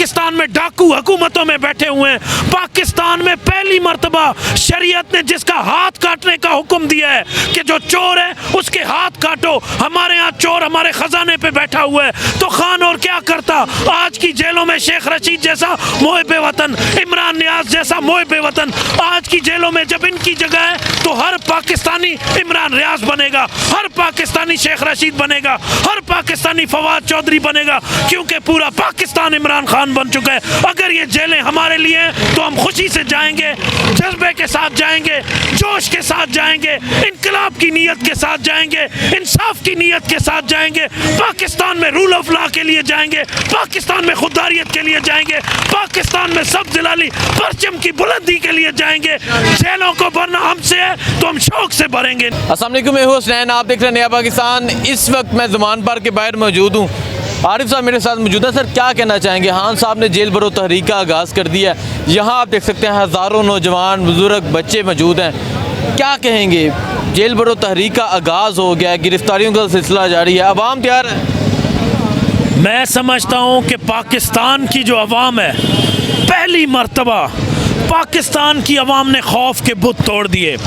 पाकिस्तान में डाकू हुकूमतों में बैठे हुए हैं। पाकिस्तान में पहली मर्तबा शरीयत ने जिसका हाथ काटने का हुक्म दिया है कि जो चोर है उसके हाथ काटो। हमारे यहाँ चोर हमारे खजाने पे बैठा हुआ है, तो खान और क्या करता? आज की जेलों में शेख रशीद जैसा मोहिब वतन, इमरान नियाज जैसा मोहिब वतन आज की जेलों में जब इनकी जगह है तो हर पाकिस्तानी इमरान रियाज बनेगा, हर पाकिस्तानी शेख रशीद बनेगा, हर पाकिस्तानी फवाद चौधरी बनेगा, क्योंकि पूरा पाकिस्तान इमरान खान बन चुका है। अगर ये जेलें हमारे लिए हैं तो हम खुशी से जाएंगे, जज्बे के साथ जाएंगे, जोश के साथ जाएंगे, इनकलाब की नीयत के साथ जाएंगे, इंसाफ की नीयत के साथ जाएंगे, पाकिस्तान में रूल ऑफ लॉ के लिए जाएंगे, पाकिस्तान में खुददारियत के लिए जाएंगे, पाकिस्तान में सब जलाली परचम की बुलंदी के लिए जाएंगे। जेलों को भरना हमसे है तो हम शौक से भरेंगे। अस्सलाम वालेकुम, मैं हूं हुसनैन, आप देख रहे हैं नया पाकिस्तान। इस वक्त मैं ज़मान पार्क के बाहर मौजूद हूँ। आरिफ साहब मेरे साथ मौजूद है। सर, क्या कहना चाहेंगे? खान साहब ने जेल भरो तहरीक का आगाज़ कर दिया है। यहाँ आप देख सकते हैं हज़ारों नौजवान, बुजुर्ग, बच्चे मौजूद हैं। क्या कहेंगे? जेल भरो तहरीक का आगाज़ हो गया है, गिरफ्तारियों का सिलसिला जारी है, अवाम तैयार है? मैं समझता हूँ कि पाकिस्तान की जो अवाम है, पहली मर्तबा पाकिस्तान की अवाम ने खौफ के बुत तोड़ दिए।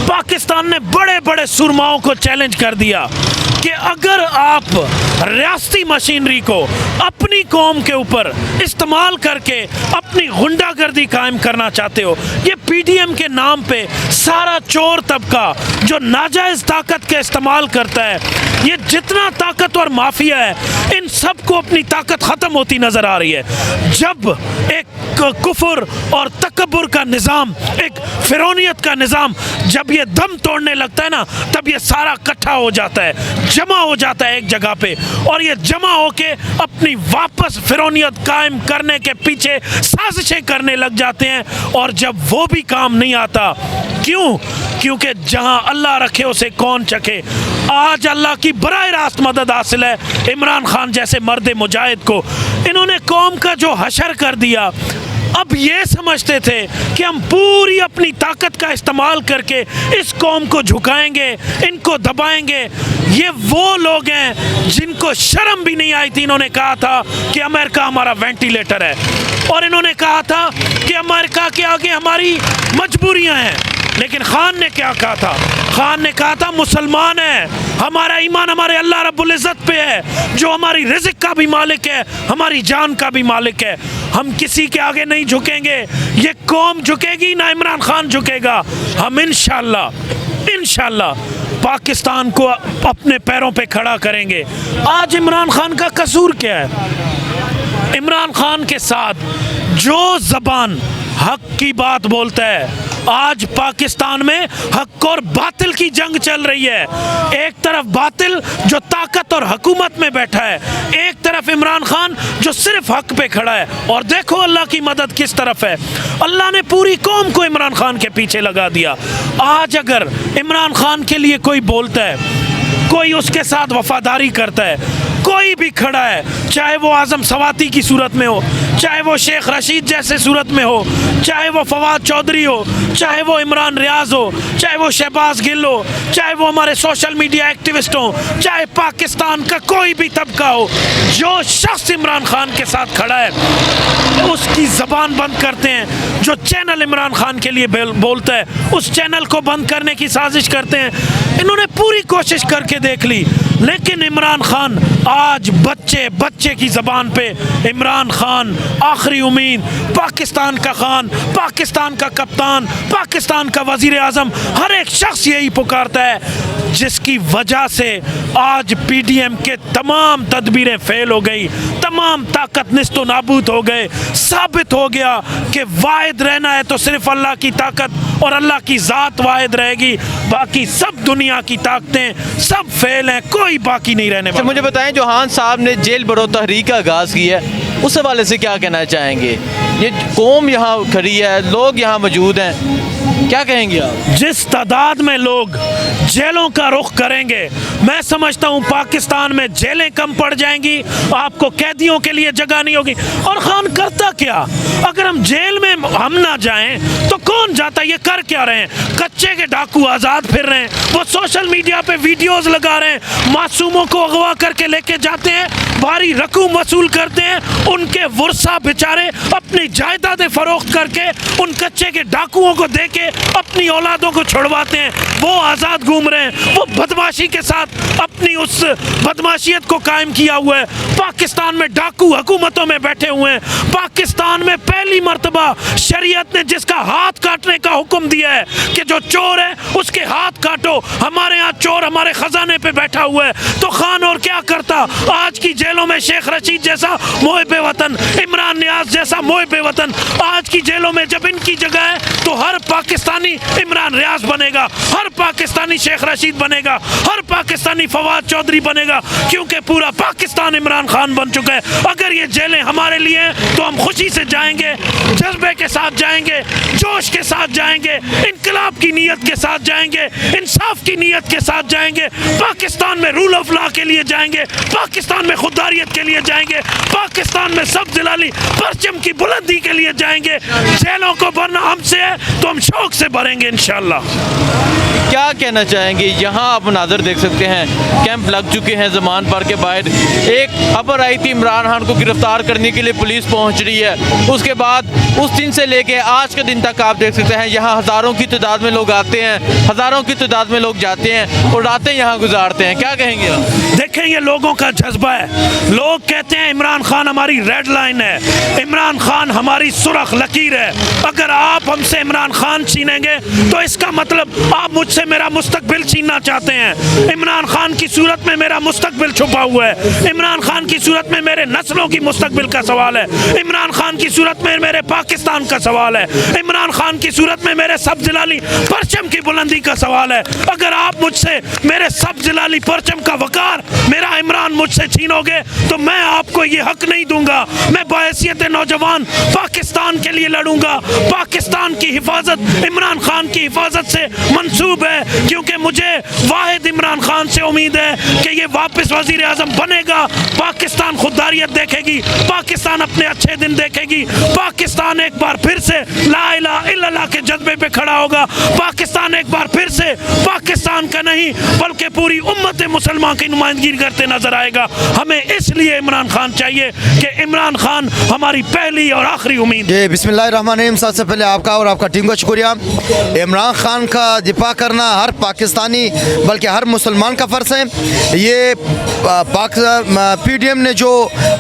पाकिस्तान ने बड़े बड़े सुरमाओं को चैलेंज कर दिया कि अगर आप रियासती मशीनरी को अपनी कौम के ऊपर इस्तेमाल करके अपनी गुंडागर्दी कायम करना चाहते हो, ये पीडीएम के नाम पे सारा चोर तबका जो नाजायज़ ताकत का इस्तेमाल करता है, ये जितना ताकतवर माफिया है, इन सब को अपनी ताकत ख़त्म होती नज़र आ रही है। जब एक कुफर और तकब्बुर का निज़ाम, एक फिरौनियत का निज़ाम जब ये दम तोड़ने लगता है ना, तब ये सारा इकट्ठा हो जाता है, जमा हो जाता है एक जगह पे, और ये जमा होके अपनी वापस फिरौनियत कायम करने के पीछे साजिशें करने लग जाते हैं। और जब वो भी काम नहीं आता, क्यों? क्योंकि जहां अल्लाह रखे उसे कौन चखे। आज अल्लाह की बराह रास्त मदद हासिल है इमरान खान जैसे मर्द मुजाहिद को। इन्होंने कौम का जो हशर कर दिया, अब ये समझते थे कि हम पूरी अपनी ताकत का इस्तेमाल करके इस कौम को झुकाएंगे, इनको दबाएंगे। ये वो लोग हैं जिनको शर्म भी नहीं आई थी। इन्होंने कहा था कि अमेरिका हमारा वेंटिलेटर है, और इन्होंने कहा था कि अमेरिका के आगे हमारी मजबूरियां हैं। लेकिन खान ने क्या कहा था? खान ने कहा था मुसलमान है, हमारा ईमान हमारे अल्लाह रब्बुल इज़्ज़त पे है, जो हमारी रिज़्क़ का भी मालिक है, हमारी जान का भी मालिक है। हम किसी के आगे नहीं झुकेंगे, ये कौम झुकेगी ना इमरान खान झुकेगा। हम इंशाअल्लाह पाकिस्तान को अपने पैरों पे खड़ा करेंगे। आज इमरान खान का कसूर क्या है? इमरान खान के साथ जो ज़बान हक की बात बोलता है, आज पाकिस्तान में हक और बातिल की जंग चल रही है। एक तरफ बातिल जो ताकत और हुकूमत में बैठा है, एक तरफ इमरान खान जो सिर्फ हक पे खड़ा है। और देखो अल्लाह की मदद किस तरफ है। अल्लाह ने पूरी कौम को इमरान खान के पीछे लगा दिया। आज अगर इमरान खान के लिए कोई बोलता है, कोई उसके साथ वफादारी करता है, कोई भी खड़ा है, चाहे वो आज़म सवाती की सूरत में हो, चाहे वो शेख रशीद जैसे सूरत में हो, चाहे वो फवाद चौधरी हो, चाहे वो इमरान रियाज हो, चाहे वो शहबाज गिल हो, चाहे वो हमारे सोशल मीडिया एक्टिविस्ट हो, चाहे पाकिस्तान का कोई भी तबका हो, जो शख्स इमरान खान के साथ खड़ा है उसकी ज़बान बंद करते हैं। जो चैनल इमरान खान के लिए बोलता है, उस चैनल को बंद करने की साजिश करते हैं। इन्होंने पूरी कोशिश करके देख ली, लेकिन इमरान खान आज बच्चे बच्चे की ज़बान पे इमरान खान आखिरी उम्मीद, पाकिस्तान का खान, पाकिस्तान का कप्तान, पाकिस्तान का वज़ीर आज़म, हर एक शख्स यही पुकारता है। जिसकी वजह से आज पीडीएम के तमाम तदबीरें फेल हो गई, तमाम ताकत निस्तो नाबूद हो गए। साबित हो गया कि वाहिद रहना है तो सिर्फ अल्लाह की ताकत और अल्लाह की ज़ात वाहिद रहेगी, बाकी सब दुनिया की ताकतें सब फेल हैं, कोई बाकी नहीं रहने वाला। मुझे बताएं, जो खान साहब ने जेल भरो तहरीक का आगाज़ किया है, उस हवाले से क्या कहना चाहेंगे? ये कौम यहाँ खड़ी है, लोग यहाँ मौजूद हैं, क्या कहेंगे आप? जिस तादाद में लोग जेलों का रुख करेंगे, मैं समझता हूं पाकिस्तान में जेलें कम पड़ जाएंगी, आपको कैदियों के लिए जगह नहीं होगी। और खान करता क्या? अगर हम जेल में हम ना जाएं तो कौन जाता? ये कर क्या रहे हैं? कच्चे के डाकू आज़ाद फिर रहे हैं, वो सोशल मीडिया पे वीडियोस लगा रहे हैं, मासूमों को अगवा करके लेके जाते हैं, भारी रकूम वसूल करते हैं, उनके वर्सा बेचारे अपनी जायदादें फरोख्त करके उन कच्चे के डाकुओं को दे के अपनी औलादों को छुड़वाते हैं। वो आज़ाद घूम रहे हैं, वो बदमाशी के साथ अपनी उस बदमाशियत को कायम किया हुआ है। पाकिस्तान में डाकू हुकूमतों में बैठे हुए हैं। पाकिस्तान में पहली मर्तबा शरीयत ने जिसका हाथ काटने का हुक्म दिया है कि जो चोर है उसके हाथ काटो। हमारे यहाँ चोर हमारे खजाने पे बैठा हुआ है, तो खान और क्या करता? आज की जेलों में शेख रशीद जैसा मोहिब वतन, इमरान नियाज जैसा मोहिब वतन, आज की जेलों में जब इनकी जगह है तो हर पाकिस्तानी इमरान रियाज बनेगा, हर पाकिस्तानी शेख रशीद बनेगा, हर पाकिस्तानी फवाद चौधरी बनेगा, क्योंकि पूरा पाकिस्तान इमरान खान बन चुका है। अगर ये जेलें हमारे लिए हैं तो हम खुशी से जाएंगे, जज्बे के साथ जाएंगे, जोश के साथ जाएंगे, इनकलाब की नीयत के साथ जाएंगे, इंसाफ की नीयत के साथ जाएंगे, पाकिस्तान में रूल ऑफ लॉ के लिए जाएंगे, पाकिस्तान में खुददारियत के लिए जाएंगे, पाकिस्तान में सब जलाली परचम की बुलंदी के लिए जाएंगे। जेलों को भरना हमसे है तो हम शौक से भरेंगे इंशाअल्लाह। क्या कहना चाहेंगे? यहाँ आप मनाजर देख सकते हैं, कैंप लग चुके हैं जमान पार्क के बाहर। एक खबर आई थी इमरान खान को गिरफ्तार करने के लिए पुलिस पहुँच रही है, उसके बाद उस दिन से लेके आज के दिन तक आप देख सकते हैं यहाँ हज़ारों की तादाद में लोग आते हैं, हज़ारों की तादाद में लोग जाते हैं और रातें यहाँ गुजारते हैं। क्या कहेंगे आप? देखें, ये लोगों का जज्बा है। लोग कहते हैं इमरान खान हमारी रेड लाइन है, इमरान खान हमारी सुरख लकीर है। अगर आप हमसे इमरान खान छीनेंगे तो इसका मतलब आप मुझसे मेरा मुस्तकबिल छीनना चाहते हैं। इमरान खान की सूरत में मेरा मुस्तकबिल छुपा हुआ है, इमरान खान की सूरत में मेरे नस्लों की मुस्तकबिल का सवाल है, इमरान खान की सूरत में मेरे पाकिस्तान का सवाल है, इमरान खान की सूरत में मेरे सब जलाली परचम की बुलंदी का सवाल है। अगर आप मुझसे मेरे सब जलाली परचम का वकार, मेरा इमरान मुझसे छीनोगे तो मैं आपको ये हक नहीं दूंगा। मैं बाहैसियत नौजवान पाकिस्तान के लिए लड़ूंगा। पाकिस्तान की हिफाजत इमरान खान की हिफाजत से मंसूब है, क्योंकि मुझे वाहिद इमरान खान से उम्मीद है कि ये वापस वजीर आज़म बनेगा। पाकिस्तान खुददारियत देखेगी, पाकिस्तान अपने अच्छे दिन देखेगी, पाकिस्तान एक बार फिर से ला इलाहा इल्लल्लाह के जज्बे पे खड़ा होगा। पाकिस्तान एक बार फिर से पाकिस्तान का नहीं बल्कि पूरी उम्मत मुसलमान की नुमाइंदगी करते नजर आएगा। हमें इसलिए इमरान खान चाहिए कि इमरान खान हमारी पहली और आखिरी उम्मीद। जी बिस्मिल्लाहिर्रहमानिर्रहीम। सबसे पहले आपका और आपका टीम का शुक्रिया। इमरान खान का दिफा करना हर पाकिस्तानी बल्कि हर मुसलमान का फ़र्ज़ है। ये PDM ने जो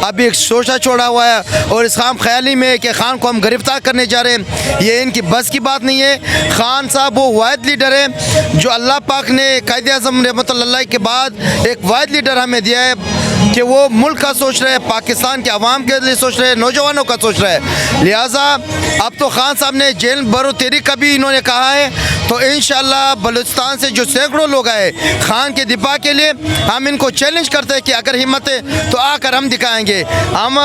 अभी एक शोशा छोड़ा हुआ है और इस खाम ख्याली में कि खान को हम गिरफ्तार करने जा रहे हैं, ये इनकी बस की बात नहीं है। खान साहब वो वाहिद लीडर है जो अल्लाह पाक ने कायदे आज़म रहमतुल्लाह के बाद एक वाहिद लीडर हमें दिया है कि वो मुल्क का सोच रहे हैं, पाकिस्तान के अवाम के लिए सोच रहे हैं, नौजवानों का सोच रहे हैं। लिहाजा अब तो खान साहब ने जेल बरो तेरी का भी इन्होंने कहा है, तो इंशाअल्लाह बलूचिस्तान से जो सैकड़ों लोग आए खान के दिफा के लिए, हम इनको चैलेंज करते हैं कि अगर हिम्मत है तो आकर हम दिखाएंगे। हम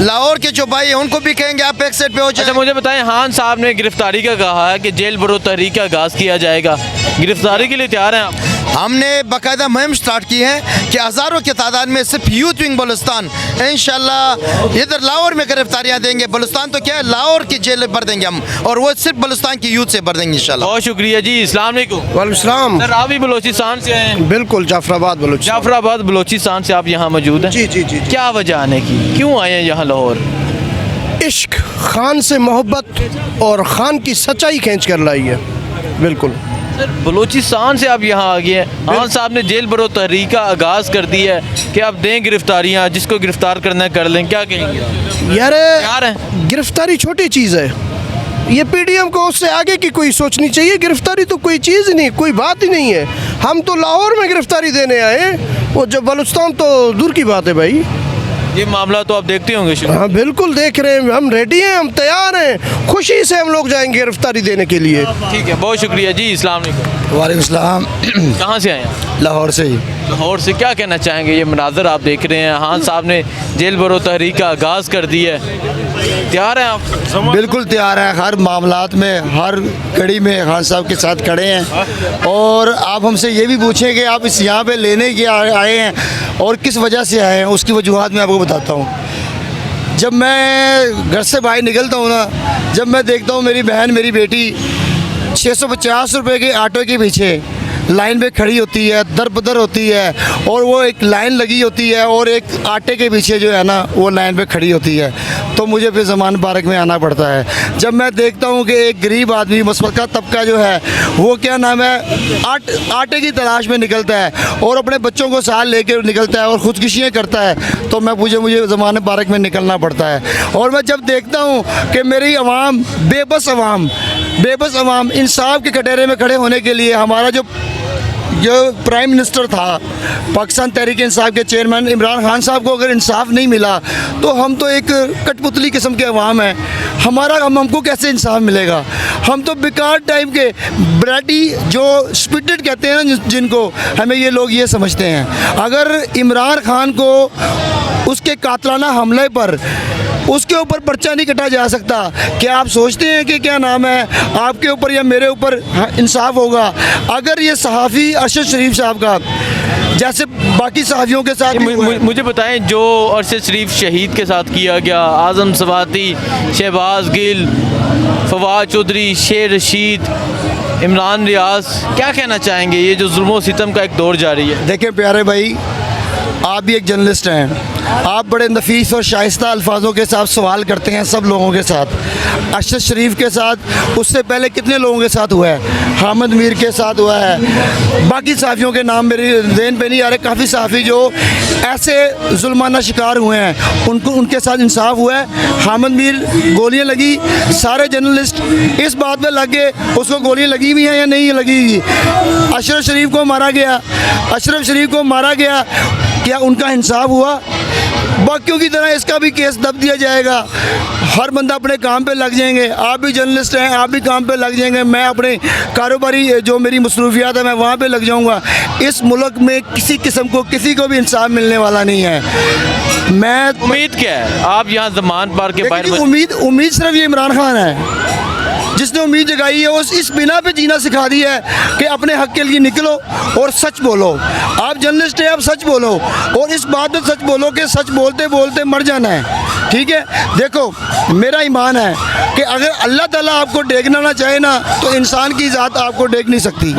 लाहौर के जो भाई हैं उनको भी कहेंगे आप एक साइड पे हो जाए। अच्छा मुझे बताएं, खान साहब ने गिरफ्तारी का कहा है कि जेल बरो तहरीक का आगाज़ किया जाएगा, गिरफ्तारी के लिए तैयार हैं आप? हमने बाकायदा मुहिम स्टार्ट की है कि हज़ारों की तादाद में सिर्फ यूथ विंग बलूचिस्तान इंशाल्लाह इधर लाहौर में गिरफ्तारियाँ देंगे। बलूचिस्तान तो क्या है, लाहौर की जेल भर देंगे हम, और वो सिर्फ बलूचिस्तान की यूथ से भर देंगे इंशाल्लाह। बहुत शुक्रिया जी। अस्सलाम वालेकुम। वालेकुम सलाम। सर आप भी बलोचिस्तान से हैं? बिल्कुल, जाफराबाद बलूचिस्तान। जाफराबाद बलोचिस्तान से आप यहाँ मौजूद हैं? जी जी जी जी। क्या वजह आने की, क्यों आए हैं यहाँ लाहौर? इश्क, खान से मोहब्बत और खान की सच्चाई खींच कर लाई है। बिल्कुल सर बलोचिस्तान से आप यहाँ आ गए हैं, खान साहब ने जेल बरो तहरीक का आगाज़ कर दिया है कि आप दें गिरफ्तारियाँ, जिसको गिरफ्तार करना है कर लें, क्या कहेंगे? यार तैयार हैं? गिरफ्तारी छोटी चीज़ है, ये PDM को उससे आगे की कोई सोचनी चाहिए। गिरफ्तारी तो कोई चीज़ ही नहीं, कोई बात ही नहीं है। हम तो लाहौर में गिरफ्तारी देने आए, वो जब बलूचिस्तान तो दूर की बात है भाई। ये मामला तो आप देखते होंगे शुरू। हाँ बिल्कुल देख रहे हैं, हम रेडी हैं, हम तैयार हैं, खुशी से हम लोग जाएंगे गिरफ्तारी देने के लिए। ठीक है, बहुत शुक्रिया जी। अस्सलाम वालेकुम। वालेकुम सलाम। कहाँ से आए हैं? लाहौर से ही। लाहौर से क्या कहना चाहेंगे? ये मनाजर आप देख रहे हैं, खान साहब ने जेल भरो तहरीक का आगाज़ कर दिया है, तैयार हैं आप? बिल्कुल तैयार है, हर मामलात में हर कड़ी में खान साहब के साथ खड़े हैं। और आप हमसे ये भी पूछें कि आप इस यहाँ पे लेने के आए हैं और किस वजह से आए हैं, उसकी वजूहत मैं आपको बताता हूँ। जब मैं घर से बाहर निकलता हूँ ना, जब मैं देखता हूँ मेरी बहन मेरी बेटी 650 रुपये के ऑटो के पीछे लाइन पे खड़ी होती है, दर बदर होती है, और वो एक लाइन लगी होती है और एक आटे के पीछे जो है ना वो लाइन पे खड़ी होती है, तो मुझे फिर ज़मान पार्क में आना पड़ता है। जब मैं देखता हूँ कि एक गरीब आदमी मसलका तबका जो है वो क्या नाम है आटे की तलाश में निकलता है और अपने बच्चों को साथ लेकर निकलता है और ख़ुदकुशियाँ करता है, तो मैं मुझे ज़मान पार्क में निकलना पड़ता है। और मैं जब देखता हूँ कि मेरी आवाम बेबस आवाम इंसाफ के कटहरे में खड़े होने के लिए, हमारा जो प्राइम मिनिस्टर था पाकिस्तान तहरीक इंसाफ के चेयरमैन इमरान खान साहब को अगर इंसाफ नहीं मिला तो हम तो एक कठपुतली किस्म के अवाम हैं, हमको कैसे इंसाफ मिलेगा? हम तो बेकार टाइप के ब्राटी जो स्पिरिटेड कहते हैं ना जिनको, हमें ये लोग ये समझते हैं। अगर इमरान खान को उसके कातलाना हमले पर उसके ऊपर पर्चा नहीं कटा जा सकता, क्या आप सोचते हैं कि क्या नाम है आपके ऊपर या मेरे ऊपर इंसाफ होगा? अगर ये सहाफ़ी अरशद शरीफ साहब का जैसे बाकी सहाफ़ियों के साथ मुझे बताएं, जो अरशद शरीफ शहीद के साथ किया गया, आज़म सवाती, शहबाज गिल, फवाद चौधरी, शेर रशीद, इमरान रियाज, क्या कहना चाहेंगे? ये जो जुल्म सितम का एक दौर जारी है। देखें प्यारे भाई, आप भी एक जर्नलिस्ट हैं, आप बड़े नफीस और शाइस्ता अल्फाजों के साथ सवाल करते हैं सब लोगों के साथ। अरशद शरीफ के साथ, उससे पहले कितने लोगों के साथ हुआ है? हामिद मीर के साथ हुआ है, बाकी सहाफ़ियों के नाम मेरे ज़हन पे नहीं आ रहे। काफ़ी सहाफ़ी जो ऐसे जुल्माना शिकार हुए हैं उनके साथ इंसाफ हुआ है। हामिद मीर गोलियाँ लगी, सारे जर्नलिस्ट इस बात पर लग गए उसको गोलियाँ लगी हुई हैं या नहीं लगी। अशरफ शरीफ को मारा गया, क्या उनका इंसाफ हुआ? बाकियों की तरह इसका भी केस दब दिया जाएगा, हर बंदा अपने काम पे लग जाएंगे। आप भी जर्नलिस्ट हैं, आप भी काम पे लग जाएंगे, मैं अपने कारोबारी जो मेरी मसरूफियात है मैं वहाँ पे लग जाऊँगा। इस मुल्क में किसी किस्म को किसी को भी इंसाफ मिलने वाला नहीं है। मैं उम्मीद क्या है? आप यहाँ ज़मान पार्क के बाहर उम्मीद सिर्फ ये इमरान खान है जिसने उम्मीद जगाई है, उस इस बिना पे जीना सिखा दिया है कि अपने हक के लिए निकलो और सच बोलो। आप जर्नलिस्ट हैं, आप सच बोलो और इस बात में सच बोलो कि सच बोलते बोलते मर जाना है। ठीक है, देखो मेरा ईमान है कि अगर अल्लाह ताला आपको देखना ना चाहे ना तो इंसान की ज़ात आपको देख नहीं सकती।